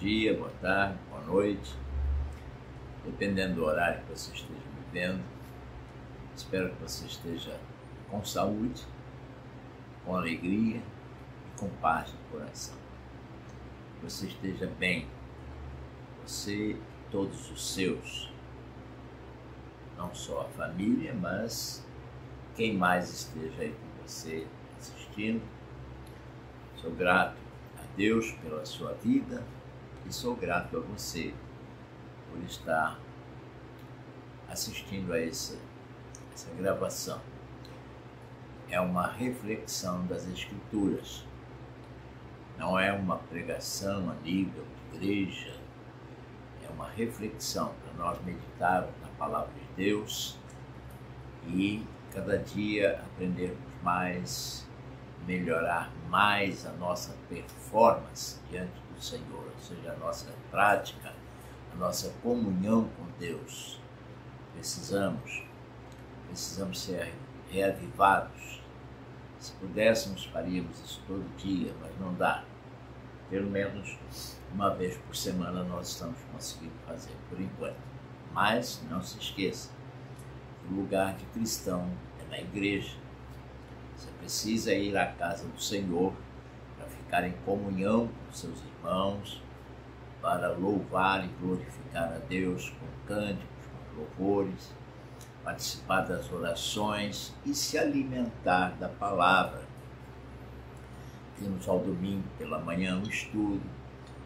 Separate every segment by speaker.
Speaker 1: dia, boa tarde, boa noite, dependendo do horário que você esteja me vendo. Espero que você esteja com saúde, com alegria e com paz no coração. Que você esteja bem, você e todos os seus, não só a família, mas quem mais esteja aí com você assistindo. Sou grato a Deus pela sua vida e sou grato a você por estar assistindo a essa gravação. É uma reflexão das Escrituras, não é uma pregação a nível de igreja, é uma reflexão para nós meditarmos na Palavra de Deus e cada dia aprendermos mais, melhorar mais a nossa performance diante do Senhor, ou seja, a nossa prática, a nossa comunhão com Deus. Precisamos ser reavivados. Se pudéssemos, faríamos isso todo dia, mas não dá. Pelo menos uma vez por semana nós estamos conseguindo fazer, por enquanto. Mas não se esqueça, o lugar de cristão é na igreja. Você precisa ir à casa do Senhor para ficar em comunhão com seus irmãos, para louvar e glorificar a Deus com cânticos, com louvores, participar das orações e se alimentar da palavra. Temos ao domingo pela manhã um estudo,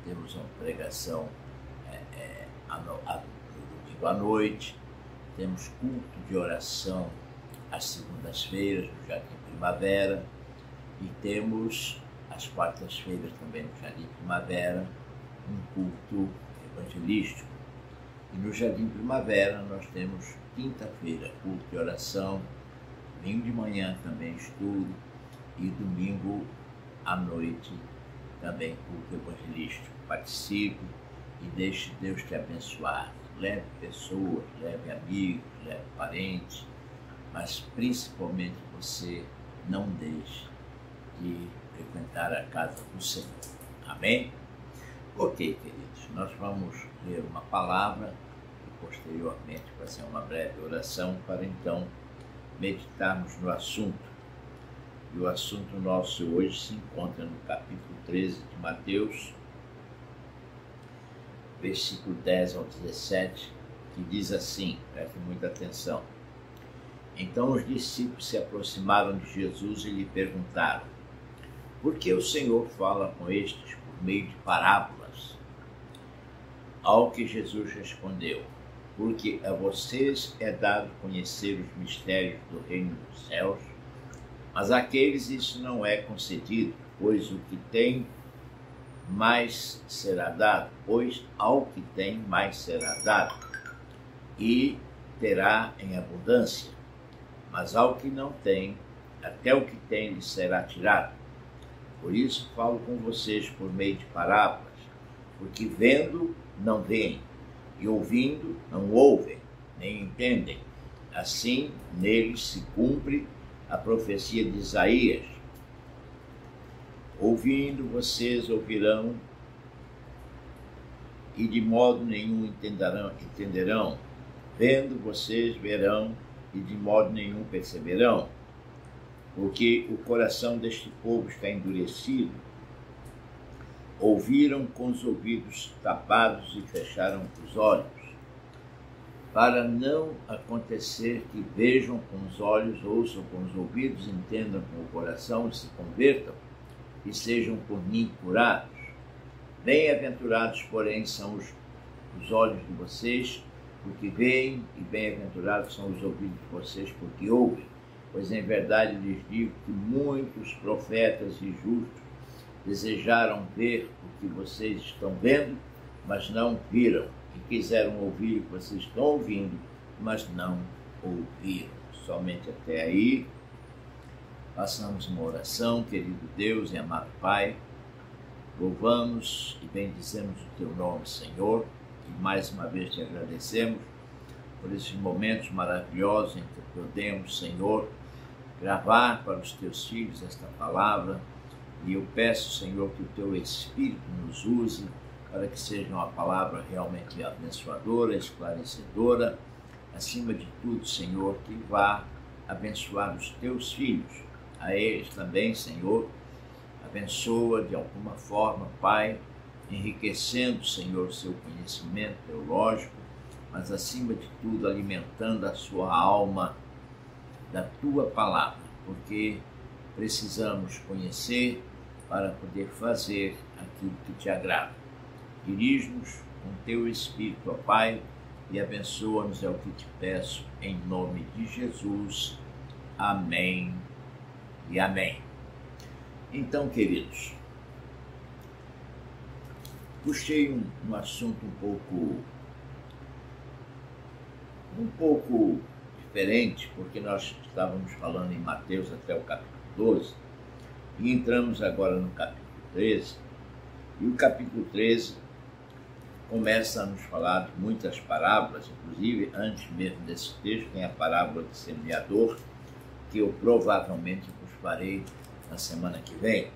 Speaker 1: temos uma pregação no domingo à noite, temos culto de oração às segundas-feiras no Jardim Primavera e temos às quartas-feiras também no Jardim Primavera um culto evangelístico. E no Jardim Primavera nós temos quinta-feira culto de oração, domingo de manhã também estudo e domingo à noite também culto evangelístico. Participe e deixe Deus te abençoar. Leve pessoas, leve amigos, leve parentes, mas principalmente você não deixe de frequentar a casa do Senhor. Amém? Ok, queridos, nós vamos ler uma palavra e posteriormente fazer uma breve oração para então meditarmos no assunto. E o assunto nosso hoje se encontra no capítulo 13 de Mateus, versículo 10 ao 17, que diz assim, preste muita atenção. Então os discípulos se aproximaram de Jesus e lhe perguntaram: por que o Senhor fala com estes por meio de parábolas? Ao que Jesus respondeu: porque a vocês é dado conhecer os mistérios do reino dos céus, mas àqueles isso não é concedido, pois o que tem mais será dado, pois ao que tem mais será dado, e terá em abundância, mas ao que não tem, até o que tem lhe será tirado. Por isso falo com vocês por meio de parábolas, porque vendo não veem, e ouvindo não ouvem, nem entendem. Assim neles se cumpre a profecia de Isaías: ouvindo vocês ouvirão, e de modo nenhum entenderão. Vendo vocês verão, e de modo nenhum perceberão. Porque o coração deste povo está endurecido. Ouviram com os ouvidos tapados e fecharam os olhos, para não acontecer que vejam com os olhos, ouçam com os ouvidos, entendam com o coração e se convertam, e sejam por mim curados. Bem-aventurados, porém, são os olhos de vocês, porque veem, e bem-aventurados são os ouvidos de vocês, porque ouvem. Pois em verdade lhes digo que muitos profetas e justos desejaram ver o que vocês estão vendo, mas não viram, e quiseram ouvir o que vocês estão ouvindo, mas não ouviram. Somente até aí. Façamos uma oração. Querido Deus e amado Pai, louvamos e bendizemos o Teu nome, Senhor, e mais uma vez Te agradecemos por esses momentos maravilhosos em que podemos, Senhor, gravar para os Teus filhos esta palavra, e eu peço, Senhor, que o Teu Espírito nos use para que seja uma palavra realmente abençoadora, esclarecedora, acima de tudo, Senhor, que vá abençoar os teus filhos. A eles também, Senhor, abençoa de alguma forma, Pai, enriquecendo, Senhor, seu conhecimento teológico, mas acima de tudo alimentando a sua alma da tua palavra, porque precisamos conhecer para poder fazer aquilo que te agrada. Dirige-nos com teu Espírito, ó Pai, e abençoa-nos, é o que te peço, em nome de Jesus. Amém e amém. Então, queridos, puxei um assunto um pouco diferente, porque nós estávamos falando em Mateus até o capítulo 12, e entramos agora no capítulo 13, e o capítulo 13 começa a nos falar de muitas parábolas, inclusive, antes mesmo desse texto, tem a parábola do semeador, que eu provavelmente vos farei na semana que vem.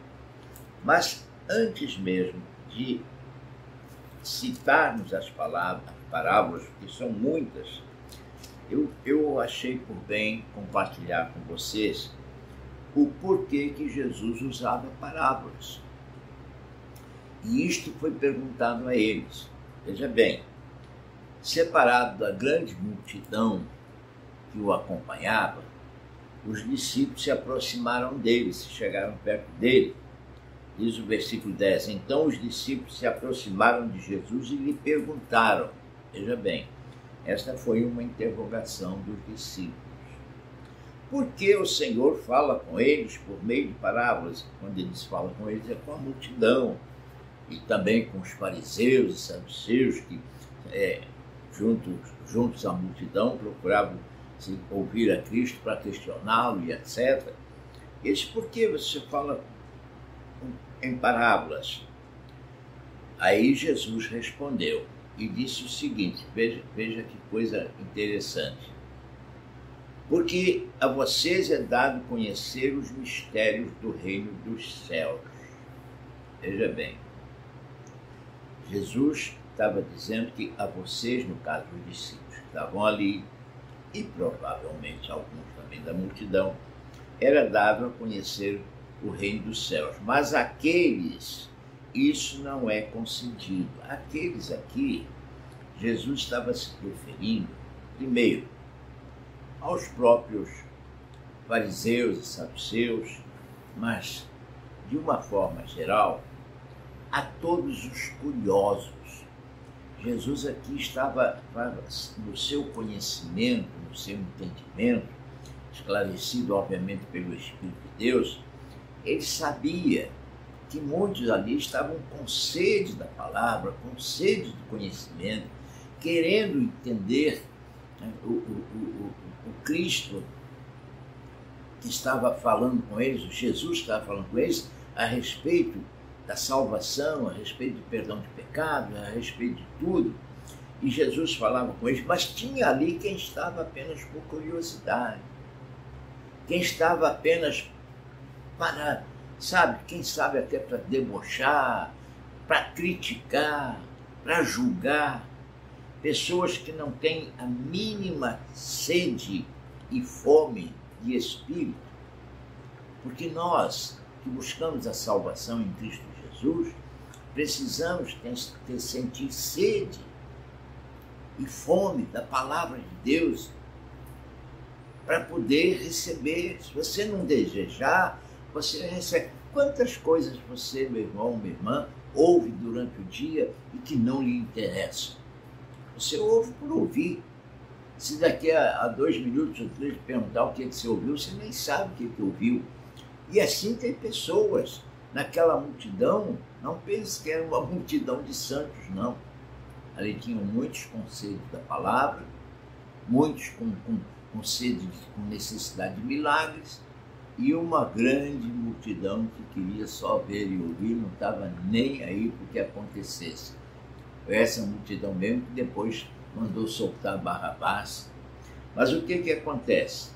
Speaker 1: Mas antes mesmo de citarmos as parábolas, que são muitas, eu achei por bem compartilhar com vocês o porquê que Jesus usava parábolas. E isto foi perguntado a eles. Veja bem, separado da grande multidão que o acompanhava, os discípulos se aproximaram dele, se chegaram perto dele. Diz o versículo 10, então os discípulos se aproximaram de Jesus e lhe perguntaram. Veja bem, esta foi uma interrogação dos discípulos. Por que o Senhor fala com eles por meio de parábolas? Quando eles falam com eles é com a multidão, e também com os fariseus e saduceus que, juntos à multidão, procuravam ouvir a Cristo para questioná-lo e etc. Eles, por que você fala em parábolas? Aí Jesus respondeu e disse o seguinte, veja que coisa interessante. Porque a vocês é dado conhecer os mistérios do reino dos céus. Veja bem, Jesus estava dizendo que a vocês, no caso os discípulos que estavam ali, e provavelmente alguns também da multidão, era dado a conhecer o reino dos céus. Mas aqueles, isso não é concedido. Aqueles aqui, Jesus estava se referindo, primeiro, aos próprios fariseus e saduceus, mas, de uma forma geral, a todos os curiosos. Jesus aqui estava no seu conhecimento, no seu entendimento, esclarecido, obviamente, pelo Espírito de Deus, ele sabia que muitos ali estavam com sede da palavra, com sede do conhecimento, querendo entender, né, o Cristo que estava falando com eles, o Jesus estava falando com eles a respeito da salvação, a respeito do perdão de pecados, a respeito de tudo. E Jesus falava com eles, mas tinha ali quem estava apenas por curiosidade, quem estava apenas para, sabe, quem sabe até para debochar, para criticar, para julgar, pessoas que não têm a mínima sede e fome de espírito, porque nós que buscamos a salvação em Cristo Jesus, precisamos sentir sede e fome da palavra de Deus para poder receber. Se você não desejar, você recebe. Quantas coisas você, meu irmão, minha irmã, ouve durante o dia e que não lhe interessam? Você ouve por ouvir. Se daqui a 2 minutos ou 3 perguntar o que você ouviu, você nem sabe o que ouviu. E assim tem pessoas naquela multidão, não pense que era uma multidão de santos, não. Ali tinham muitos com sede da palavra, muitos com sede, com necessidade de milagres, e uma grande multidão que queria só ver e ouvir, não estava nem aí para o que acontecesse. Foi essa multidão mesmo que depois mandou soltar Barrabás. Mas o que acontece?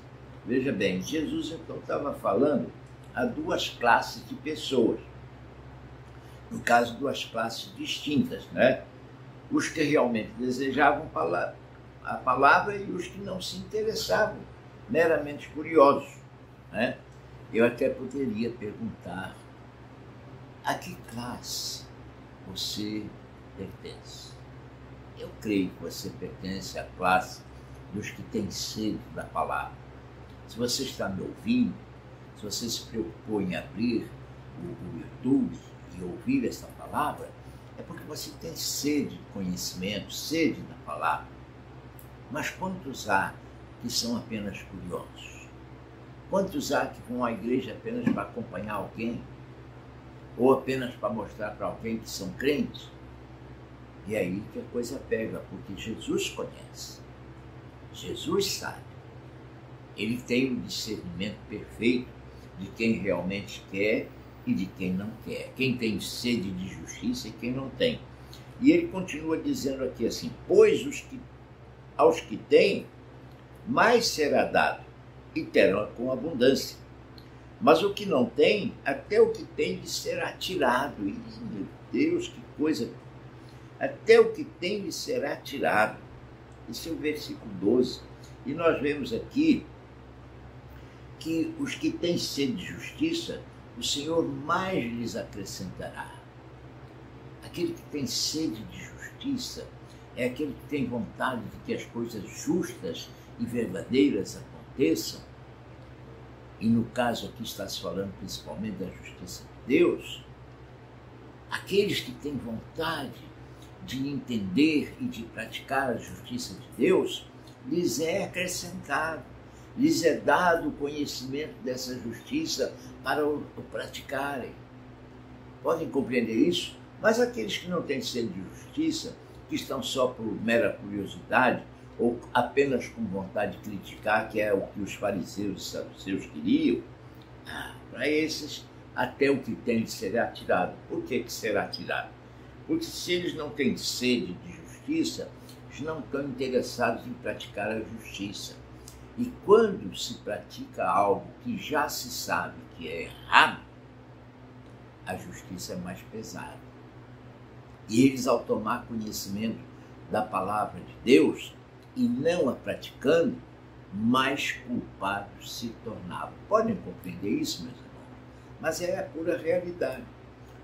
Speaker 1: Veja bem, Jesus então estava falando a 2 classes de pessoas. No caso, duas classes distintas, né? Os que realmente desejavam a palavra e os que não se interessavam, meramente curiosos, né? Eu até poderia perguntar: a que classe você pertence? Eu creio que você pertence à classe dos que têm sede da palavra. Se você está me ouvindo, se você se preocupou em abrir o YouTube e ouvir essa palavra, é porque você tem sede de conhecimento, sede da palavra. Mas quantos há que são apenas curiosos? Quantos há que vão à igreja apenas para acompanhar alguém? Ou apenas para mostrar para alguém que são crentes? E é aí que a coisa pega, porque Jesus conhece. Jesus sabe. Ele tem o discernimento perfeito de quem realmente quer e de quem não quer. Quem tem sede de justiça e quem não tem. E ele continua dizendo aqui assim: pois aos que têm, mais será dado, e terão com abundância. Mas o que não tem, até o que tem lhe será tirado. E, meu Deus, que coisa! Até o que tem lhe será tirado. Esse é o versículo 12. E nós vemos aqui que os que têm sede de justiça, o Senhor mais lhes acrescentará. Aquele que tem sede de justiça é aquele que tem vontade de que as coisas justas e verdadeiras aconteçam. E no caso aqui está se falando principalmente da justiça de Deus. Aqueles que têm vontade de entender e de praticar a justiça de Deus, lhes é acrescentado, lhes é dado o conhecimento dessa justiça para o praticarem. Podem compreender isso? Mas aqueles que não têm sede de justiça, que estão só por mera curiosidade, ou apenas com vontade de criticar, que é o que os fariseus e saduceus queriam, para esses, até o que tem será tirado. Por que será tirado? Porque se eles não têm sede de justiça, eles não estão interessados em praticar a justiça. E quando se pratica algo que já se sabe que é errado, a justiça é mais pesada. E eles, ao tomar conhecimento da palavra de Deus e não a praticando, mais culpados se tornavam. Podem compreender isso, meus irmãos? Mas é a pura realidade.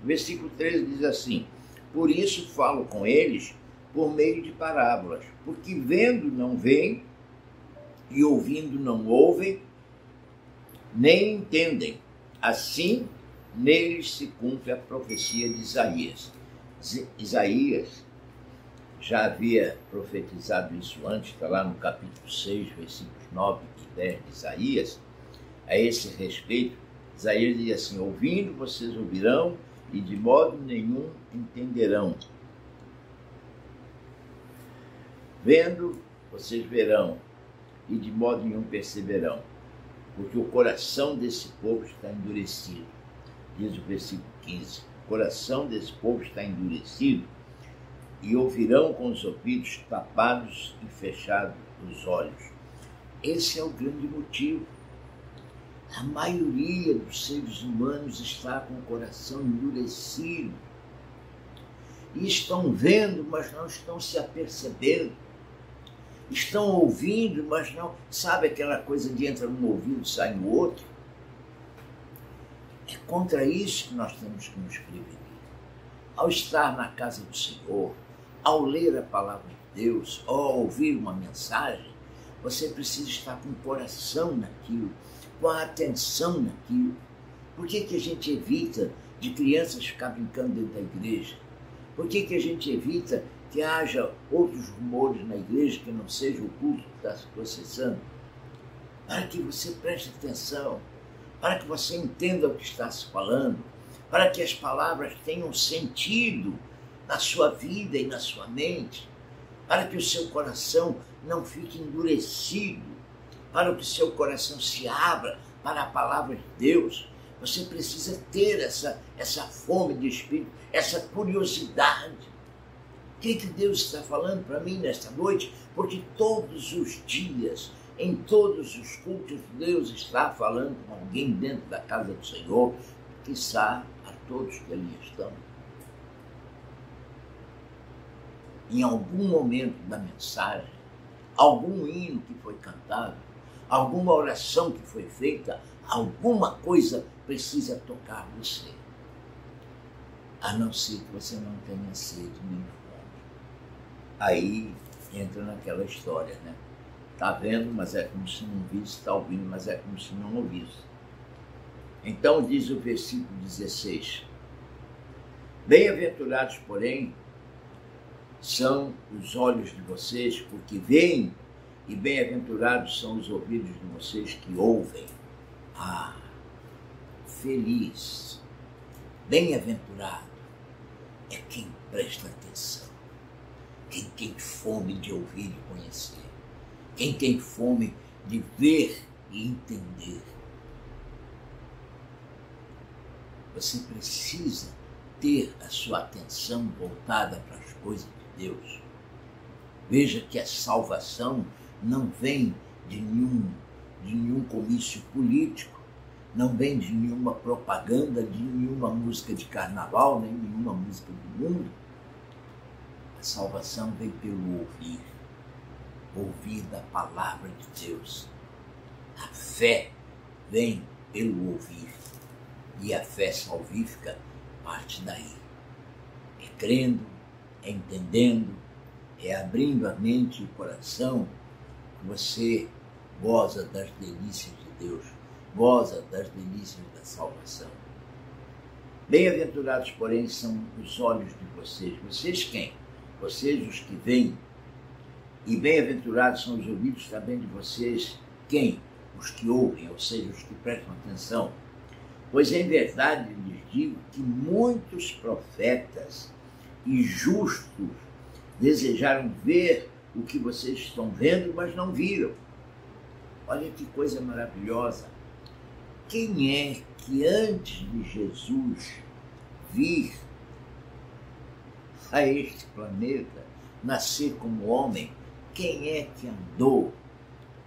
Speaker 1: O versículo 13 diz assim: por isso falo com eles por meio de parábolas, porque vendo não veem, e ouvindo não ouvem, nem entendem. Assim, neles se cumpre a profecia de Isaías. Isaías já havia profetizado isso antes, está lá no capítulo 6, versículos 9 e 10 de Isaías. A esse respeito, Isaías diz assim: ouvindo vocês ouvirão, e de modo nenhum entenderão. Vendo vocês verão, e de modo nenhum perceberão, porque o coração desse povo está endurecido. Diz o versículo 15: o coração desse povo está endurecido, e ouvirão com os ouvidos tapados e fechados os olhos. Esse é o grande motivo. A maioria dos seres humanos está com o coração endurecido. E estão vendo, mas não estão se apercebendo. Estão ouvindo, mas não... Sabe aquela coisa de entra num ouvido e sai no outro? É contra isso que nós temos que nos prevenir. Ao estar na casa do Senhor, ao ler a palavra de Deus, ou ao ouvir uma mensagem, você precisa estar com o coração naquilo, com a atenção naquilo. Por que a gente evita de crianças ficar brincando dentro da igreja? Por que a gente evita que haja outros rumores na igreja que não seja o culto que está se processando? Para que você preste atenção, para que você entenda o que está se falando, para que as palavras tenham sentido na sua vida e na sua mente, para que o seu coração não fique endurecido, para que o seu coração se abra para a palavra de Deus. Você precisa ter essa fome de espírito, essa curiosidade. O que Deus está falando para mim nesta noite? Porque todos os dias, em todos os cultos, Deus está falando com alguém dentro da casa do Senhor, quiçá a todos que ali estão. em algum momento da mensagem, algum hino que foi cantado, alguma oração que foi feita, alguma coisa precisa tocar você. A não ser que você não tenha sede nem fome. Aí entra naquela história, né? Está vendo, mas é como se não visse, está ouvindo, mas é como se não ouvisse. Então diz o versículo 16: bem-aventurados, porém, são os olhos de vocês, porque veem, e bem-aventurados são os ouvidos de vocês que ouvem. Ah, feliz, bem-aventurado é quem presta atenção, quem tem fome de ouvir e conhecer, quem tem fome de ver e entender. Você precisa ter a sua atenção voltada para as coisas de Deus. Veja que a salvação não vem de nenhum comício político, não vem de nenhuma propaganda, de nenhuma música de carnaval, nem nenhuma música do mundo. A salvação vem pelo ouvir da palavra de Deus. A fé vem pelo ouvir, e a fé salvífica parte daí. É crendo, é entendendo, é abrindo a mente e o coração, que você goza das delícias de Deus, goza das delícias da salvação. Bem-aventurados, porém, são os olhos de vocês. Vocês quem? Vocês os que veem. E bem-aventurados são os ouvidos também de vocês. Quem? Os que ouvem, ou seja, os que prestam atenção. Pois em verdade lhes digo que muitos profetas e justos desejaram ver o que vocês estão vendo, mas não viram. Olha que coisa maravilhosa. Quem é que antes de Jesus vir a este planeta, nascer como homem, quem é que andou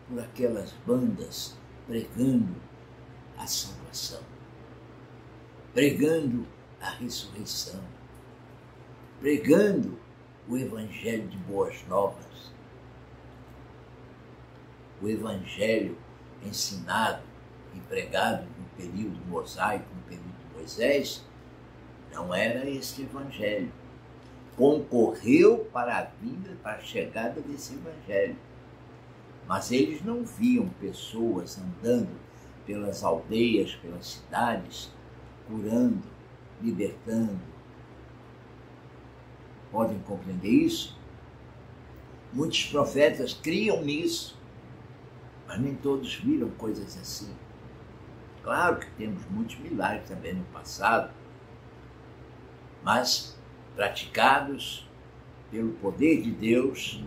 Speaker 1: por aquelas bandas pregando a salvação, pregando a ressurreição, pregando o evangelho de boas novas, o evangelho ensinado e pregado no período mosaico, no período de Moisés? Não era esse evangelho. Concorreu para a vinda, para a chegada desse evangelho. Mas eles não viam pessoas andando pelas aldeias, pelas cidades, curando, libertando. Podem compreender isso? Muitos profetas criam nisso, mas nem todos viram coisas assim. Claro que temos muitos milagres também no passado, mas praticados pelo poder de Deus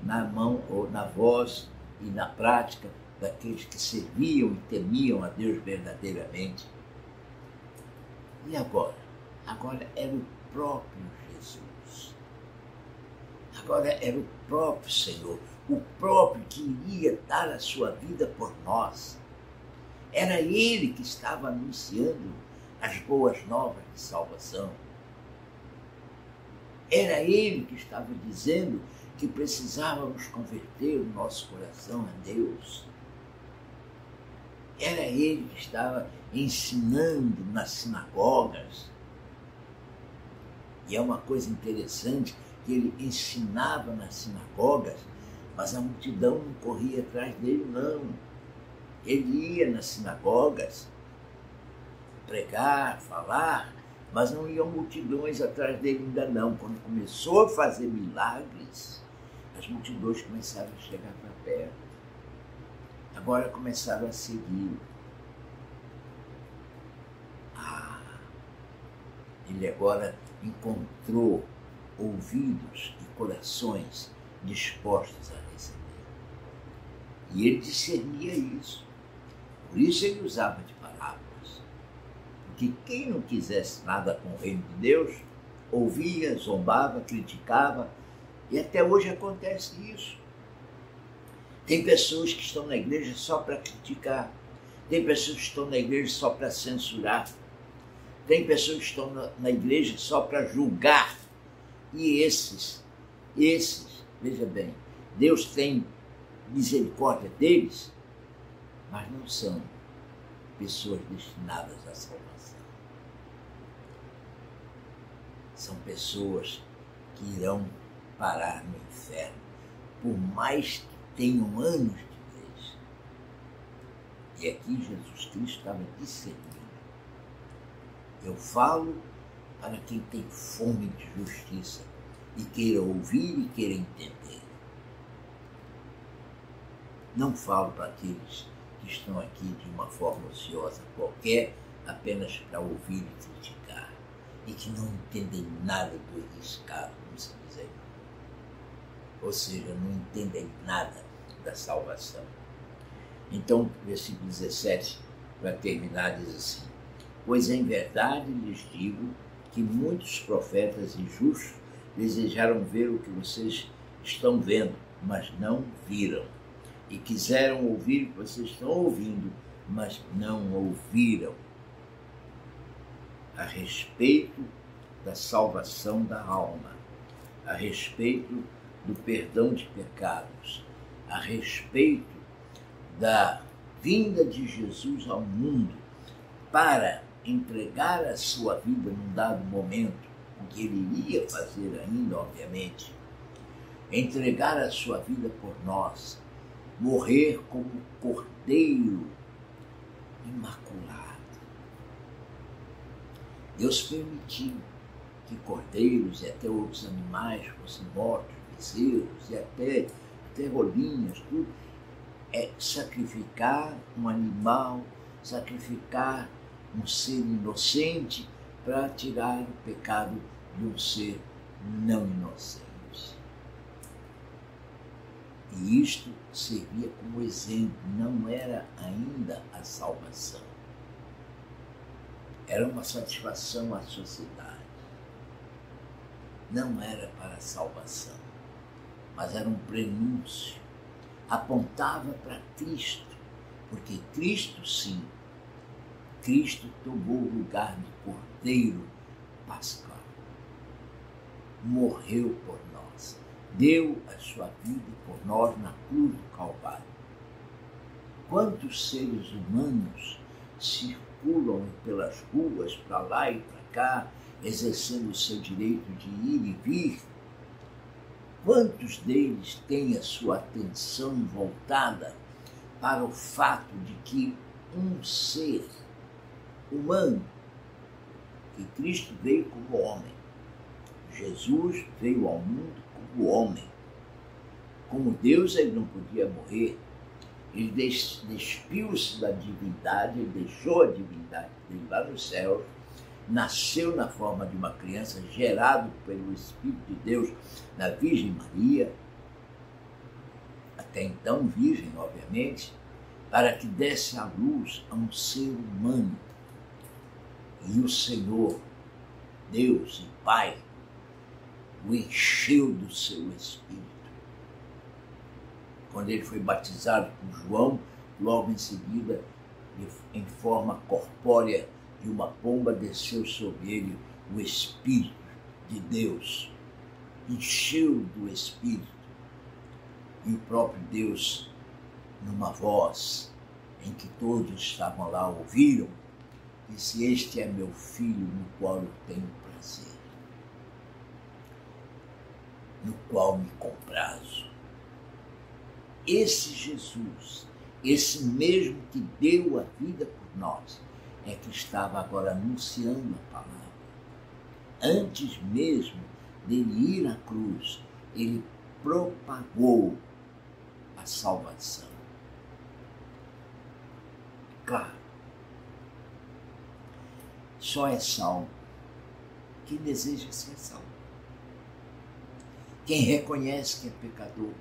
Speaker 1: na mão ou na voz e na prática daqueles que serviam e temiam a Deus verdadeiramente. E agora? Agora era o próprio Jesus. Agora era o próprio Senhor, o próprio que iria dar a sua vida por nós. Era Ele que estava anunciando as boas novas de salvação. Era Ele que estava dizendo que precisávamos converter o nosso coração a Deus. Era Ele que estava ensinando nas sinagogas. E é uma coisa interessante que Ele ensinava nas sinagogas, mas a multidão não corria atrás dele, não. Ele ia nas sinagogas pregar, falar, mas não iam multidões atrás dele ainda não. Quando começou a fazer milagres, as multidões começaram a chegar para perto. Agora começaram a segui-lo. Ele agora encontrou ouvidos e corações dispostos a receber. E ele discernia isso. Por isso ele usava de parábolas. Porque quem não quisesse nada com o reino de Deus, ouvia, zombava, criticava, e até hoje acontece isso. Tem pessoas que estão na igreja só para criticar, tem pessoas que estão na igreja só para censurar, tem pessoas que estão na igreja só para julgar, e esses Esses, veja bem, Deus tem misericórdia deles, mas não são pessoas destinadas à salvação. São pessoas que irão parar no inferno, por mais que tenham anos de igreja. E aqui Jesus Cristo estava discernindo. Eu falo para quem tem fome de justiça e queira ouvir e queira entender. Não falo para aqueles que estão aqui de uma forma ociosa qualquer, apenas para ouvir e criticar, e que não entendem nada do riscado, como se diz aí. Ou seja, não entendem nada da salvação. Então, versículo 17, para terminar, diz assim: pois em verdade lhes digo que muitos profetas e justos desejaram ver o que vocês estão vendo, mas não viram. E quiseram ouvir o que vocês estão ouvindo, mas não ouviram. A respeito da salvação da alma, a respeito do perdão de pecados, a respeito da vinda de Jesus ao mundo para entregar a sua vida num dado momento, o que ele iria fazer ainda, obviamente, entregar a sua vida por nós, morrer como cordeiro imaculado. Deus permitiu que cordeiros e até outros animais fossem mortos, bezerros e até rolinhas, tudo. Sacrificar um animal, sacrificar um ser inocente para tirar o pecado de um ser não inocente. E isto servia como exemplo, não era ainda a salvação. Era uma satisfação à sociedade. Não era para a salvação, mas era um prenúncio. Apontava para Cristo, porque Cristo, sim, Cristo tomou o lugar de Cordeiro Pascal. Morreu por nós. Deu a sua vida por nós na cruz do Calvário. Quantos seres humanos circulam pelas ruas, para lá e para cá, exercendo o seu direito de ir e vir? Quantos deles têm a sua atenção voltada para o fato de que um ser humano, que Cristo veio como homem, Jesus veio ao mundo como homem. Como Deus, ele não podia morrer. Ele despiu-se da divindade, ele deixou a divindade dele lá no céu, nasceu na forma de uma criança, gerado pelo Espírito de Deus na Virgem Maria, até então virgem, obviamente, para que desse à luz a um ser humano. E o Senhor, Deus e Pai, o encheu do seu Espírito. Quando ele foi batizado por João, logo em seguida, em forma corpórea de uma pomba, desceu sobre ele o Espírito de Deus. Encheu do Espírito. E o próprio Deus, numa voz em que todos estavam lá, ouviram, disse: este é meu filho no qual eu tenho prazer, no qual me comprazo. Esse Jesus, esse mesmo que deu a vida por nós, é que estava agora anunciando a palavra. Antes mesmo dele ir à cruz, ele propagou a salvação. Claro, só é salvo quem deseja ser salvo. Quem reconhece que é pecador.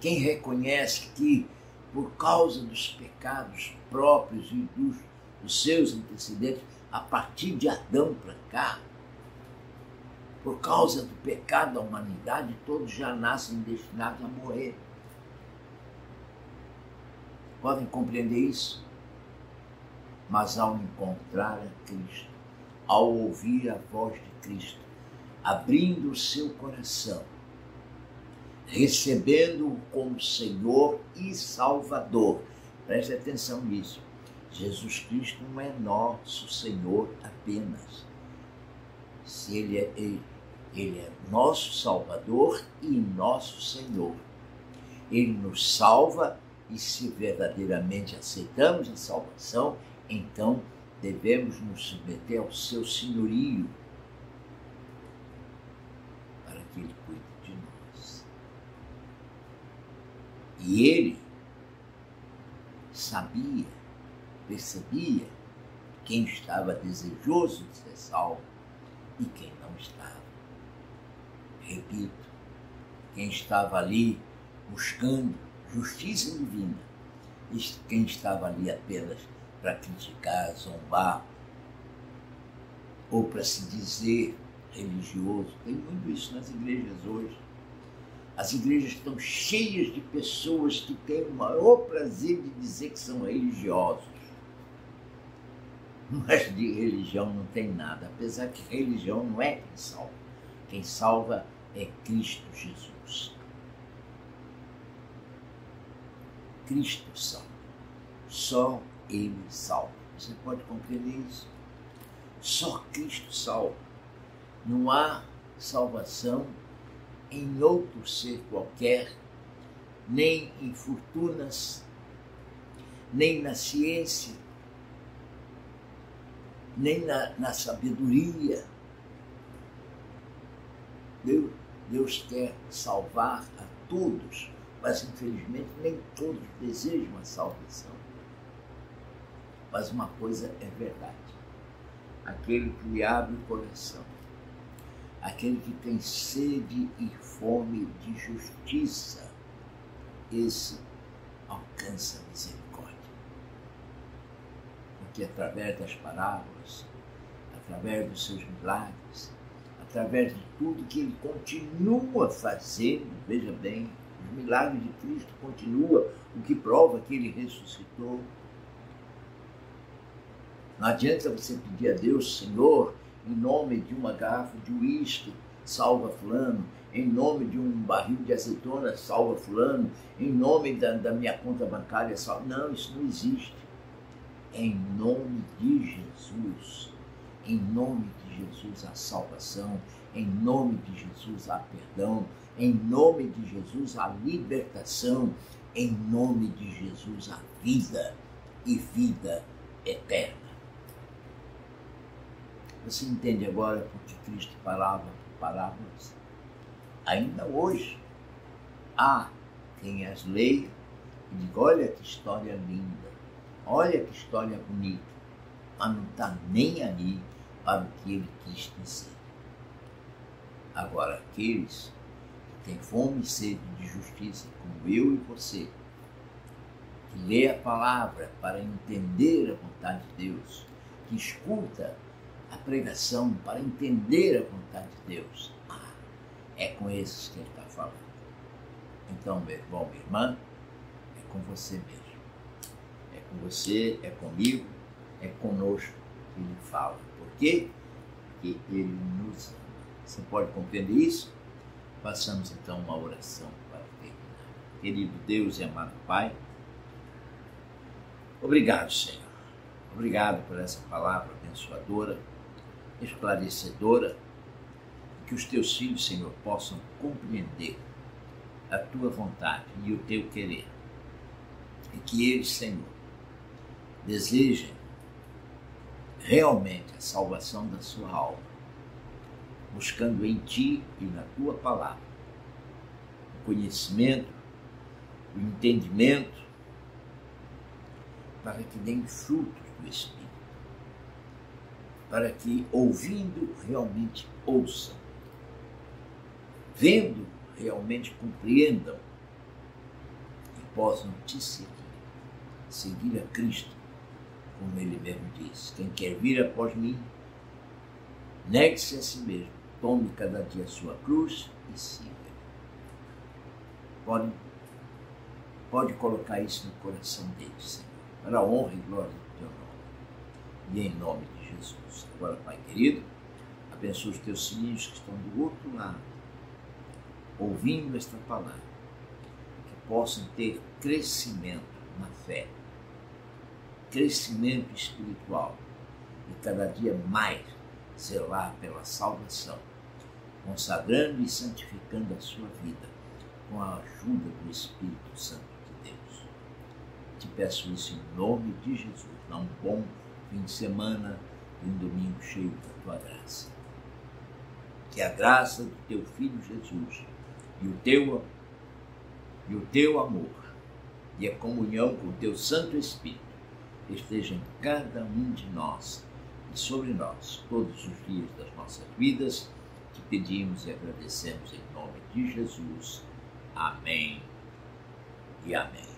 Speaker 1: Quem reconhece que, por causa dos pecados próprios e dos seus antecedentes, a partir de Adão para cá, por causa do pecado da humanidade, todos já nascem destinados a morrer. Podem compreender isso? Mas ao encontrar a Cristo, ao ouvir a voz de Cristo, abrindo o seu coração, recebendo-o como Senhor e Salvador. Preste atenção nisso. Jesus Cristo não é nosso Senhor apenas. Se ele é nosso Salvador e nosso Senhor. Ele nos salva e, se verdadeiramente aceitamos a salvação, então devemos nos submeter ao seu senhorio para que ele cuide de nós. E ele sabia, percebia quem estava desejoso de ser salvo e quem não estava. Repito, quem estava ali buscando justiça divina e quem estava ali apenas para criticar, zombar ou para se dizer religioso. Tem muito isso nas igrejas hoje. As igrejas estão cheias de pessoas que têm o maior prazer de dizer que são religiosos. Mas de religião não tem nada, apesar que religião não é quem salva. Quem salva é Cristo Jesus. Cristo salva. Só Ele salva. Você pode compreender isso? Só Cristo salva. Não há salvação em outro ser qualquer, nem em fortunas, nem na ciência, nem na sabedoria. Deus quer salvar a todos, mas infelizmente nem todos desejam a salvação. Mas uma coisa é verdade: aquele que lhe abre o coração, aquele que tem sede e fome de justiça, esse alcança a misericórdia. Porque através das parábolas, através dos seus milagres, através de tudo que ele continua fazendo, veja bem, os milagres de Cristo continuam, o que prova que ele ressuscitou. Não adianta você pedir a Deus: Senhor, em nome de uma garrafa de uísque, salva fulano. Em nome de um barril de azeitona, salva fulano. Em nome da minha conta bancária, salva. Não, isso não existe. É em nome de Jesus. Em nome de Jesus a salvação. Em nome de Jesus há perdão. Em nome de Jesus a libertação. Em nome de Jesus a vida e vida eterna. Você entende agora porque Cristo falava por parábolas? Ainda hoje há quem as leia e diga: olha que história linda, olha que história bonita, mas não está nem aí para o que ele quis dizer. Agora, aqueles que têm fome e sede de justiça, como eu e você, que lê a palavra para entender a vontade de Deus, que escuta a pregação para entender a vontade de Deus, é com esses que ele está falando. Então, meu irmão, minha irmã, é com você mesmo. É com você, é comigo, é conosco que ele fala. Por quê? Porque ele nos ama. Você pode compreender isso? Façamos então uma oração para terminar. Querido Deus e amado Pai, obrigado, Senhor. Obrigado por essa palavra abençoadora, esclarecedora, que os teus filhos, Senhor, possam compreender a tua vontade e o teu querer. E que eles, Senhor, desejem realmente a salvação da sua alma, buscando em ti e na tua palavra o conhecimento, o entendimento, para que deem frutos do Espírito, para que, ouvindo, realmente ouçam, vendo, realmente compreendam e possam te seguir a Cristo, como ele mesmo diz: quem quer vir após mim, negue-se a si mesmo, tome cada dia a sua cruz e siga. Pode colocar isso no coração deles, Senhor, para a honra e glória do teu nome, e em nome de Jesus. Agora, Pai querido, Abençoa os teus filhos que estão do outro lado, ouvindo esta palavra, que possam ter crescimento na fé, crescimento espiritual e cada dia mais zelar pela salvação, consagrando e santificando a sua vida com a ajuda do Espírito Santo de Deus. Te peço isso em nome de Jesus. Dá um bom fim de semana e um domingo cheio da tua graça. Que a graça do teu Filho Jesus e o teu amor e a comunhão com o teu Santo Espírito esteja em cada um de nós e sobre nós todos os dias das nossas vidas. Te pedimos e agradecemos em nome de Jesus. Amém e amém.